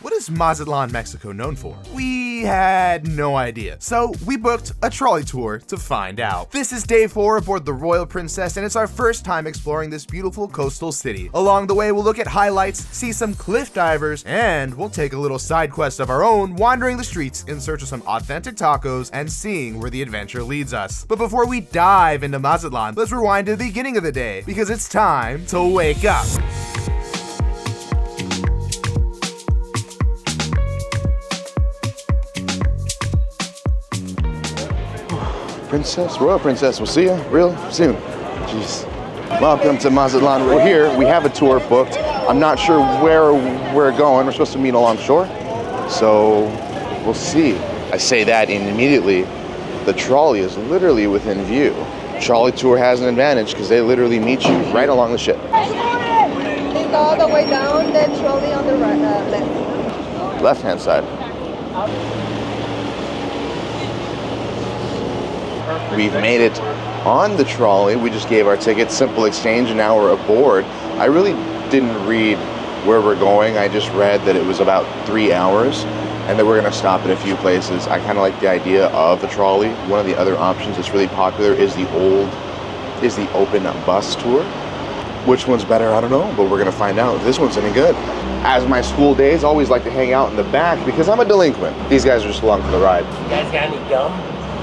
What is Mazatlan, Mexico known for? We had no idea, so we booked a trolley tour to find out. This is day 4 aboard the Royal Princess, and it's our first time exploring this beautiful coastal city. Along the way, we'll look at highlights, see some cliff divers, and we'll take a little side quest of our own, wandering the streets in search of some authentic tacos and seeing where the adventure leads us. But before we dive into Mazatlan, let's rewind to the beginning of the day, because it's time to wake up. Princess, Royal Princess, we'll see you real soon. Jeez. Welcome to Mazatlan. We're here. We have a tour booked. I'm not sure where we're going. We're supposed to meet along shore. So we'll see. I say that and immediately the trolley is literally within view. Trolley Tour has an advantage because they literally meet you right along the ship. Think all the way down, then trolley on the right, left. Left-hand side. We've made it on the trolley. We just gave our ticket, simple exchange, and now we're aboard. I really didn't read where we're going. I just read that it was about 3 hours and that we're gonna stop at a few places. I kind of like the idea of the trolley. One of the other options that's really popular is the open bus tour. Which one's better, I don't know, but we're gonna find out if this one's any good. As my school days, I always like to hang out in the back because I'm a delinquent. These guys are just along for the ride. You guys got any gum?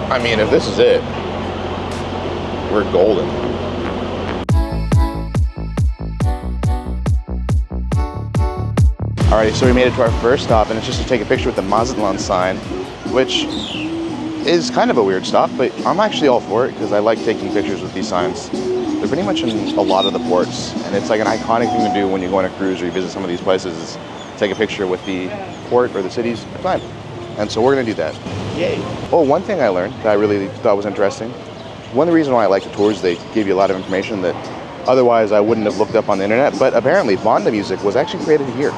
I mean, if this is it, we're golden. Alrighty, so we made it to our first stop, and it's just to take a picture with the Mazatlan sign, which is kind of a weird stop, but I'm actually all for it because I like taking pictures with these signs. They're pretty much in a lot of the ports, and it's like an iconic thing to do when you go on a cruise or you visit some of these places is take a picture with the port or the city's sign. And so we're gonna do that. Yay. Oh, one thing I learned that I really thought was interesting. One of the reasons why I like the tours, they give you a lot of information that otherwise I wouldn't have looked up on the internet, but apparently banda music was actually created here.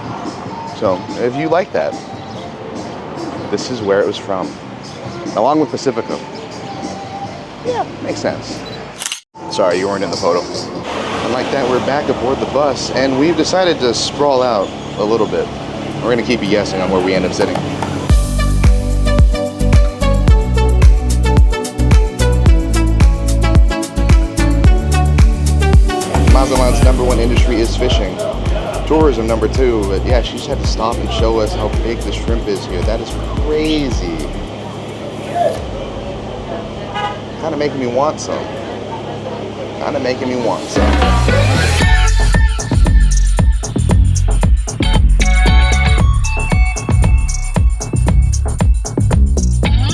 So if you like that, this is where it was from, along with Pacifico. Yeah, makes sense. Sorry, you weren't in the photo. And like that, we're back aboard the bus, and we've decided to sprawl out a little bit. We're gonna keep you guessing on where we end up sitting. Mazatlan's #1 industry is fishing. Tourism #2, but yeah, she just had to stop and show us how big the shrimp is here. That is crazy. Kind of making me want some.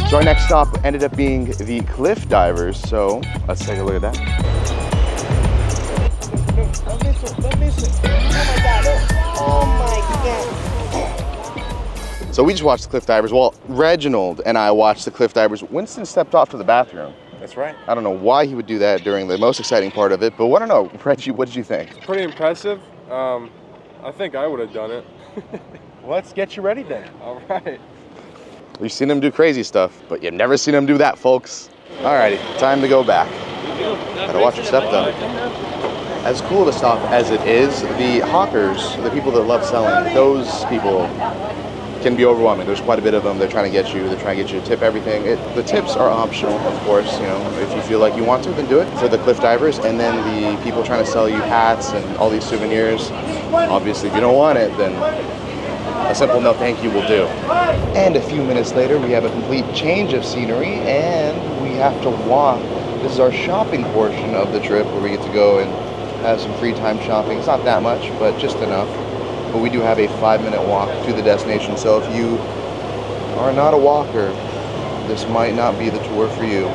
So our next stop ended up being the cliff divers, so let's take a look at that. Don't miss it. Oh my God. So we just watched the cliff divers. Well, Reginald and I watched the cliff divers. Winston stepped off to the bathroom. That's right. I don't know why he would do that during the most exciting part of it, but I don't know. Reggie, what did you think? It's pretty impressive. I think I would have done it. Let's get you ready then. All right. You've seen him do crazy stuff, but you've never seen him do that, folks. Alrighty, time to go back. Gotta watch your step though. As cool of a stop as it is, the hawkers, the people that love selling, those people can be overwhelming. There's quite a bit of them. They're trying to get you to tip everything. The tips are optional, of course. You know, if you feel like you want to, then do it for the cliff divers. And then the people trying to sell you hats and all these souvenirs. Obviously, if you don't want it, then a simple no thank you will do. And a few minutes later, we have a complete change of scenery, and we have to walk. This is our shopping portion of the trip, where we get to go and have some free time shopping. It's not that much, but just enough. But we do have a 5-minute walk to the destination, so if you are not a walker, this might not be the tour for you.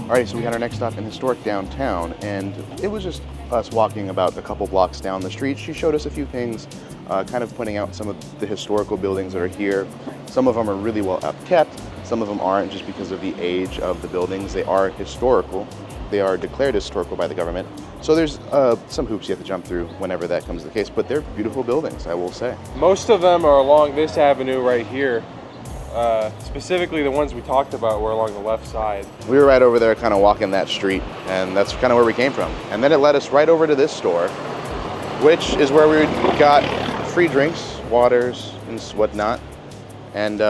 All right, so we had our next stop in historic downtown, and it was just us walking about a couple blocks down the street. She showed us a few things, kind of pointing out some of the historical buildings that are here. Some of them are really well kept. Some of them aren't, just because of the age of the buildings. They are historical. They are declared historical by the government. So there's some hoops you have to jump through whenever that comes to the case, but they're beautiful buildings, I will say. Most of them are along this avenue right here. Specifically, the ones we talked about were along the left side. We were right over there kind of walking that street, and that's kind of where we came from. And then it led us right over to this store, which is where we got free drinks, waters, and whatnot. And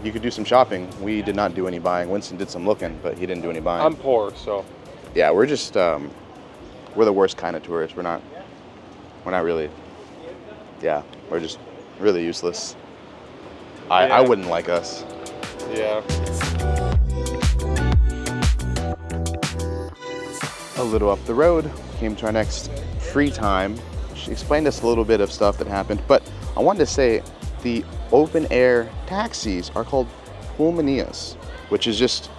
you could do some shopping. We did not do any buying. Winston did some looking, but he didn't do any buying. I'm poor, so. Yeah, we're just, we're the worst kind of tourists. We're not really, yeah, we're just really useless. I wouldn't like us. Yeah. A little up the road, came to our next free time. She explained us a little bit of stuff that happened, but I wanted to say the open air taxis are called pulmonías, which is just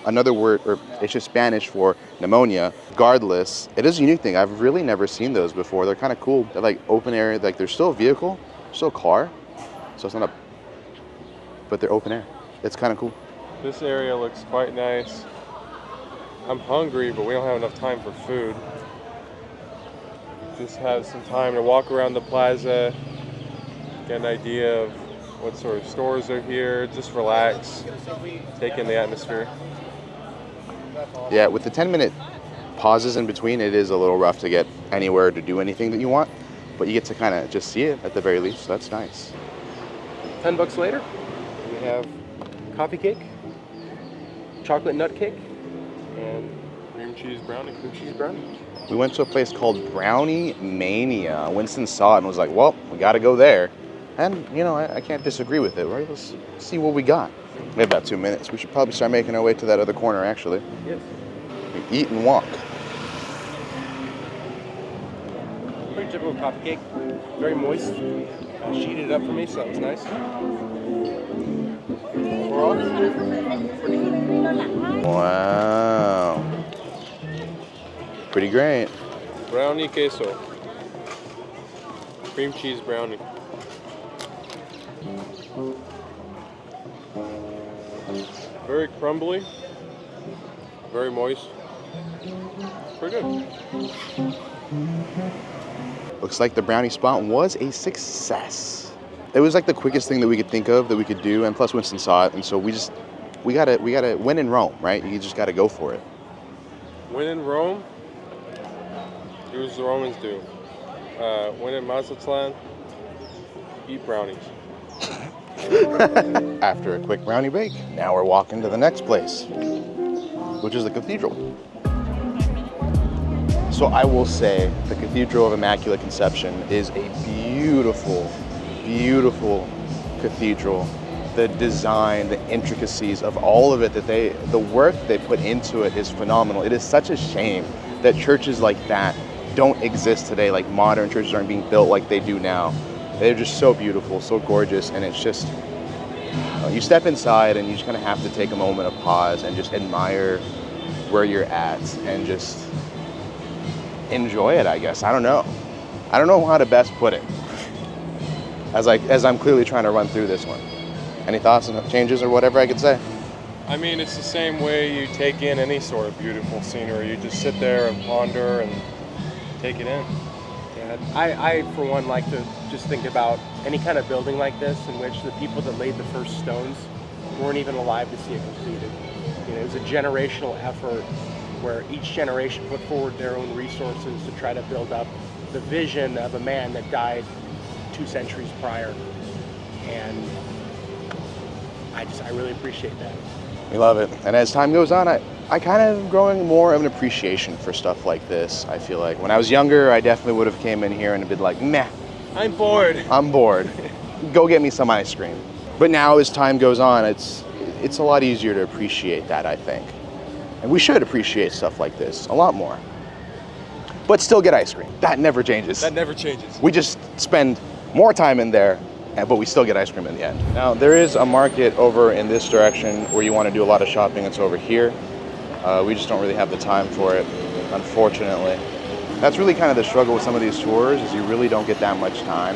another word, or it's just Spanish for pneumonia. Regardless, it is a unique thing. I've really never seen those before. They're kind of cool. They're like open air, like they're still a vehicle, still a car, so it's not a, but they're open air. It's kind of cool. This area looks quite nice. I'm hungry, but we don't have enough time for food. Just have some time to walk around the plaza, get an idea of what sort of stores are here, just relax, take in the atmosphere. Yeah, with the 10-minute pauses in between, it is a little rough to get anywhere to do anything that you want, but you get to kind of just see it at the very least, so that's nice. $10 later, we have coffee cake, chocolate nut cake, and Cream cheese brownie. cream cheese brownie. We went to a place called Brownie Mania. Winston saw it and was like, well, we got to go there. And, you know, I can't disagree with it, right? Let's see what we got. We have about 2 minutes. We should probably start making our way to that other corner, actually. Yes. We eat and walk. Pretty typical coffee cake. Very moist. Sheeted it up for me, so that was nice. Overall, pretty good. Wow. Pretty great. Brownie queso. Cream cheese brownie. Very crumbly. Very moist. Pretty good. Looks like the brownie spot was a success. It was like the quickest thing that we could think of that we could do, and plus Winston saw it, and so we gotta win in Rome, right? You just gotta go for it. When in Rome, do as the Romans do. When in Mazatlan, eat brownies. After a quick brownie bake, now we're walking to the next place, which is the Cathedral. So I will say the Cathedral of Immaculate Conception is a beautiful, beautiful cathedral. The design, the intricacies of all of it, the work they put into it is phenomenal. It is such a shame that churches like that don't exist today, like modern churches aren't being built like they do now. They're just so beautiful, so gorgeous, and it's just, you step inside and you just kind of have to take a moment of pause and just admire where you're at and just enjoy it, I guess. I don't know how to best put it as I'm clearly trying to run through this one. Any thoughts and changes or whatever I could say? I mean, it's the same way you take in any sort of beautiful scenery. You just sit there and ponder and take it in. Yeah, I for one like to just think about any kind of building like this in which the people that laid the first stones weren't even alive to see it completed. You know, it was a generational effort where each generation put forward their own resources to try to build up the vision of a man that died 2 centuries prior. And I really appreciate that. We love it. And as time goes on, I kind of am growing more of an appreciation for stuff like this. I feel like when I was younger, I definitely would have came in here and been like, meh. I'm bored. I'm bored. Go get me some ice cream. But now as time goes on, it's a lot easier to appreciate that, I think. And we should appreciate stuff like this a lot more. But still get ice cream. That never changes. That never changes. We just spend more time in there, but we still get ice cream in the end. Now, there is a market over in this direction where you want to do a lot of shopping. It's over here. We just don't really have the time for it, unfortunately. That's really kind of the struggle with some of these tours, is you really don't get that much time.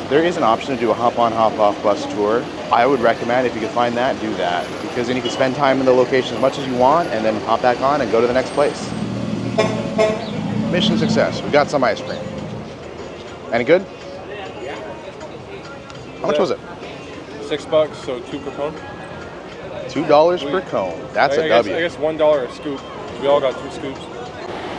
There is an option to do a hop-on, hop-off bus tour. I would recommend, if you can find that, do that, because then you can spend time in the location as much as you want and then hop back on and go to the next place. Mission success. We got some ice cream. Any good? Yeah. How much was it? $6, so 2 per cone. $2 per cone. That's a W. I guess $1 a scoop. We all got 2 scoops.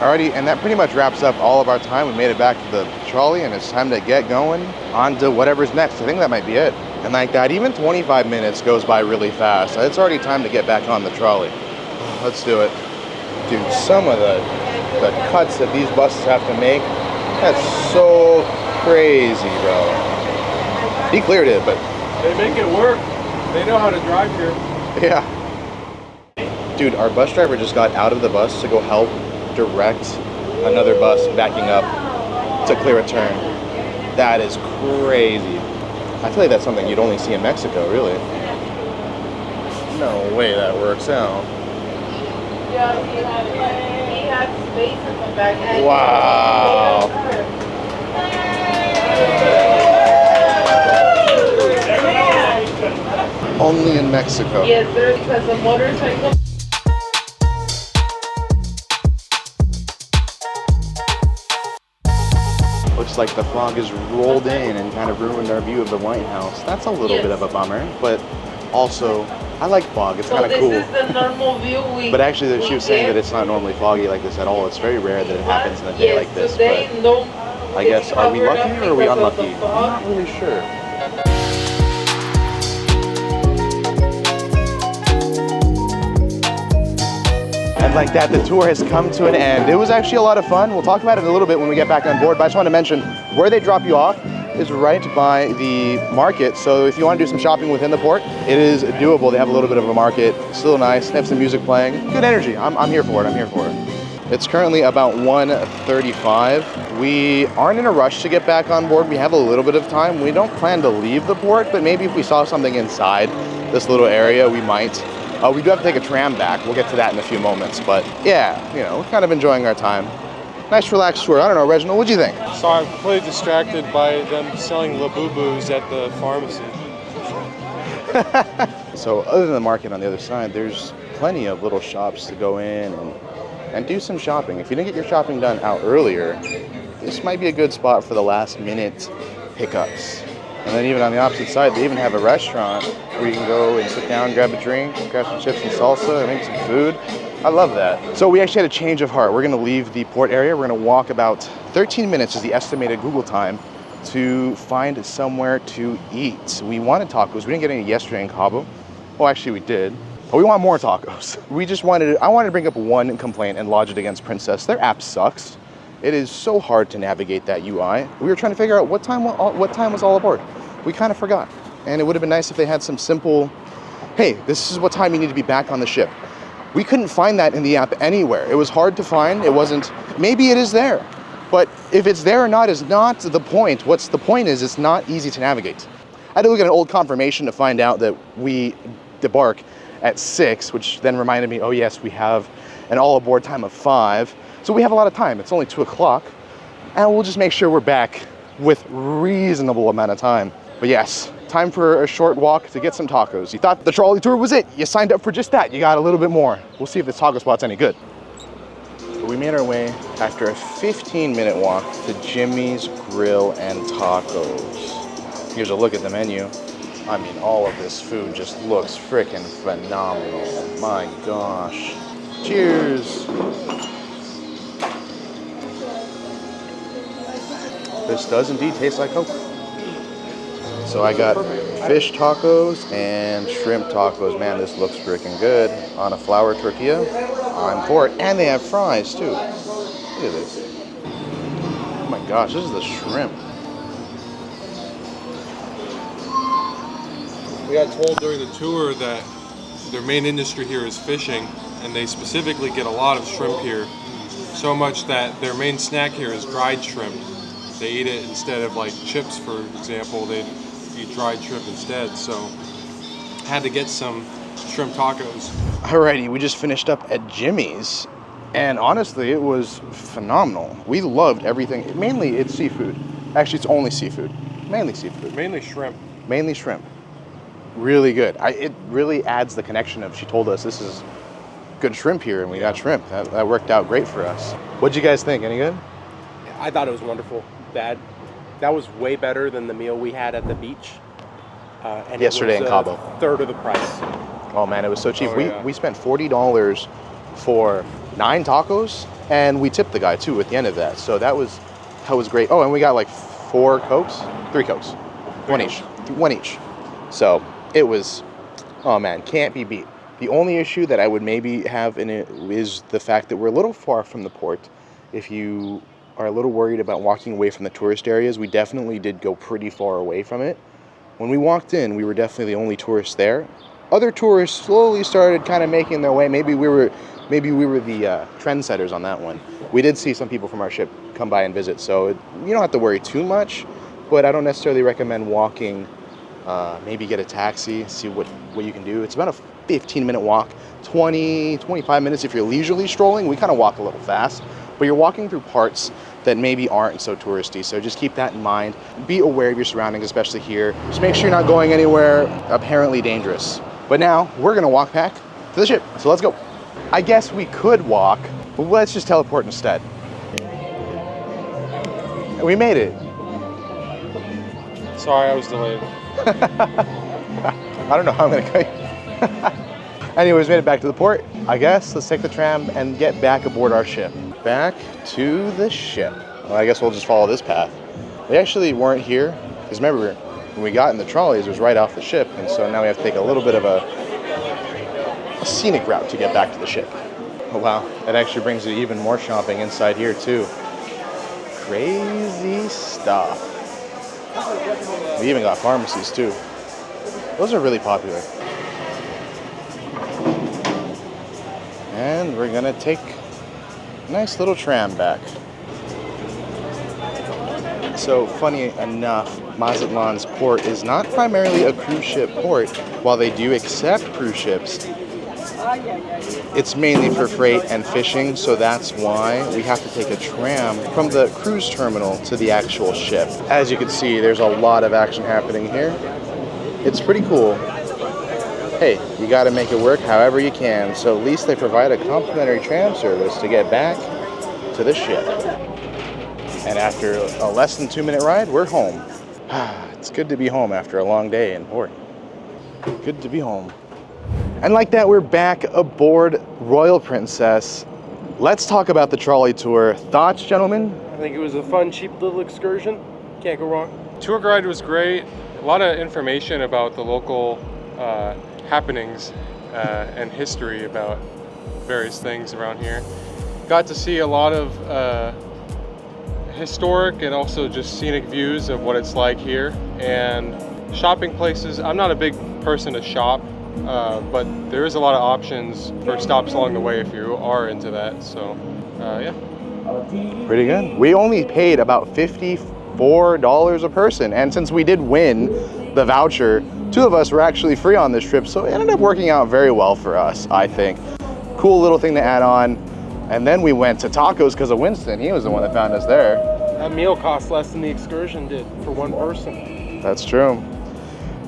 Alrighty, and that pretty much wraps up all of our time. We made it back to the trolley, and it's time to get going on to whatever's next. I think that might be it. And like that, even 25 minutes goes by really fast. It's already time to get back on the trolley. Let's do it. Dude, some of the cuts that these buses have to make, that's so crazy, bro. He cleared it, but... They make it work. They know how to drive here. Yeah. Dude, our bus driver just got out of the bus to go help direct another bus backing up to clear a turn. That is crazy. I feel like that's something you'd only see in Mexico, really. No way that works out. Yeah, he had space in the back. Wow. Only in Mexico. Yes, sir, because the motorcycle. Looks like the fog has rolled in and kind of ruined our view of the White House. That's a little bit of a bummer, but also, I like fog. It's kind of cool. This is the normal view But actually, she was saying that it's not normally foggy like this at all. It's very rare that it happens in a day like this. But I guess, are we lucky or are we unlucky? I'm not really sure. And like that, the tour has come to an end. It was actually a lot of fun. We'll talk about it a little bit when we get back on board, but I just want to mention where they drop you off is right by the market. So if you want to do some shopping within the port, it is doable. They have a little bit of a market, still nice. They have some music playing. Good energy. I'm here for it. I'm here for it. It's currently about 1:35. We aren't in a rush to get back on board. We have a little bit of time. We don't plan to leave the port, but maybe if we saw something inside this little area, we might. We do have to take a tram back. We'll get to that in a few moments. But yeah, you know, we're kind of enjoying our time. Nice relaxed tour. I don't know, Reginald, what'd you think? So I'm completely distracted by them selling Labubus at the pharmacy. So other than the market on the other side, there's plenty of little shops to go in and do some shopping. If you didn't get your shopping done out earlier, this might be a good spot for the last minute pickups. And then even on the opposite side, they even have a restaurant where you can go and sit down, grab a drink, grab some chips and salsa, and make some food. I love that. So we actually had a change of heart. We're gonna leave the port area. We're gonna walk about 13 minutes is the estimated Google time to find somewhere to eat. We wanted tacos. We didn't get any yesterday in Cabo. Well, actually we did, but we want more tacos. I wanted to bring up one complaint and lodge it against Princess. Their app sucks. It is so hard to navigate that UI. We were trying to figure out what time was all aboard. We kind of forgot. And it would have been nice if they had some simple, hey, this is what time you need to be back on the ship. We couldn't find that in the app anywhere. It was hard to find. It wasn't, maybe it is there. But if it's there or not is not the point. What's the point is it's not easy to navigate. I had to look at an old confirmation to find out that we debark at 6, which then reminded me, oh yes, we have an all aboard time of 5. So we have a lot of time. It's only 2 o'clock. And we'll just make sure we're back with reasonable amount of time. But yes, time for a short walk to get some tacos. You thought the trolley tour was it. You signed up for just that. You got a little bit more. We'll see if this taco spot's any good. But we made our way after a 15-minute walk to Jimmy's Grill and Tacos. Here's a look at the menu. I mean, all of this food just looks freaking phenomenal. My gosh. Cheers. This does indeed taste like Coke. So I got fish tacos and shrimp tacos. Man, this looks freaking good. On a flour tortilla, I'm for it. And they have fries too. Look at this. Oh my gosh, this is the shrimp. We got told during the tour that their main industry here is fishing, and they specifically get a lot of shrimp here. So much that their main snack here is dried shrimp. They eat it instead of like chips, for example. They eat dried shrimp instead. So had to get some shrimp tacos. Alrighty, we just finished up at Jimmy's, and honestly, it was phenomenal. We loved everything. Mainly, it's seafood. Actually, it's only seafood. Mainly seafood. Mainly shrimp. Mainly shrimp. Really good. It really adds the connection of, she told us this is good shrimp here, and we got shrimp. That worked out great for us. What'd you guys think? Any good? I thought it was wonderful. That was way better than the meal we had at the beach. And Yesterday it was in Cabo. a third of the price. Oh man, it was so cheap. Oh, yeah. We spent $40 for 9 tacos, and we tipped the guy too at the end of that. So that was great. Oh, and we got like 3 Cokes, one each. So it was, oh man, can't be beat. The only issue that I would maybe have in it is the fact that we're a little far from the port. If you are a little worried about walking away from the tourist areas, we definitely did go pretty far away from it. When we walked in, we were definitely the only tourists there. Other tourists slowly started kind of making their way. Maybe we were the trendsetters on that one. We did see some people from our ship come by and visit, so you don't have to worry too much, but I don't necessarily recommend walking. Maybe get a taxi, see what you can do. It's about a 15-minute walk, 25 minutes if you're leisurely strolling. We kind of walk a little fast, but you're walking through parts that maybe aren't so touristy, so just keep that in mind. Be aware of your surroundings, especially here. Just make sure you're not going anywhere apparently dangerous. But now, we're gonna walk back to the ship, so let's go. I guess we could walk, but let's just teleport instead. We made it. Sorry, I was delayed. I don't know how I'm gonna cut you. Anyways, made it back to the port. I guess let's take the tram and get back aboard our ship. Back to the ship. Well, I guess we'll just follow this path. We actually weren't here, because remember, when we got in the trolleys, it was right off the ship, and so now we have to take a little bit of a scenic route to get back to the ship. Oh wow, that actually brings you even more shopping inside here too. Crazy stuff. We even got pharmacies too. Those are really popular. And we're gonna take a nice little tram back. So funny enough, Mazatlan's port is not primarily a cruise ship port. While they do accept cruise ships, it's mainly for freight and fishing, so that's why we have to take a tram from the cruise terminal to the actual ship. As you can see, there's a lot of action happening here. It's pretty cool. Hey, you gotta make it work however you can, so at least they provide a complimentary tram service to get back to the ship. And after a less than 2-minute ride, we're home. It's good to be home after a long day in port. Good to be home. And like that, we're back aboard Royal Princess. Let's talk about the trolley tour. Thoughts, gentlemen? I think it was a fun, cheap little excursion. Can't go wrong. Tour guide was great. A lot of information about the local happenings and history about various things around here. Got to see a lot of historic and also just scenic views of what it's like here, and shopping places. I'm not a big person to shop, but there is a lot of options for stops along the way if you are into that, so yeah. Pretty good. We only paid about $54 a person, and since we did win the voucher, 2 of us were actually free on this trip, so it ended up working out very well for us, I think. Cool little thing to add on. And then we went to tacos because of Winston. He was the one that found us there. That meal cost less than the excursion did for one person. That's true.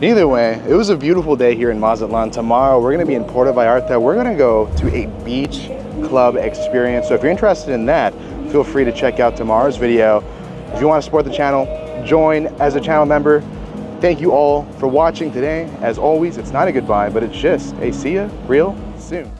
Either way, it was a beautiful day here in Mazatlan. Tomorrow, we're going to be in Puerto Vallarta. We're going to go to a beach club experience. So if you're interested in that, feel free to check out tomorrow's video. If you want to support the channel, join as a channel member. Thank you all for watching today. As always, it's not a goodbye, but it's just a see ya real soon.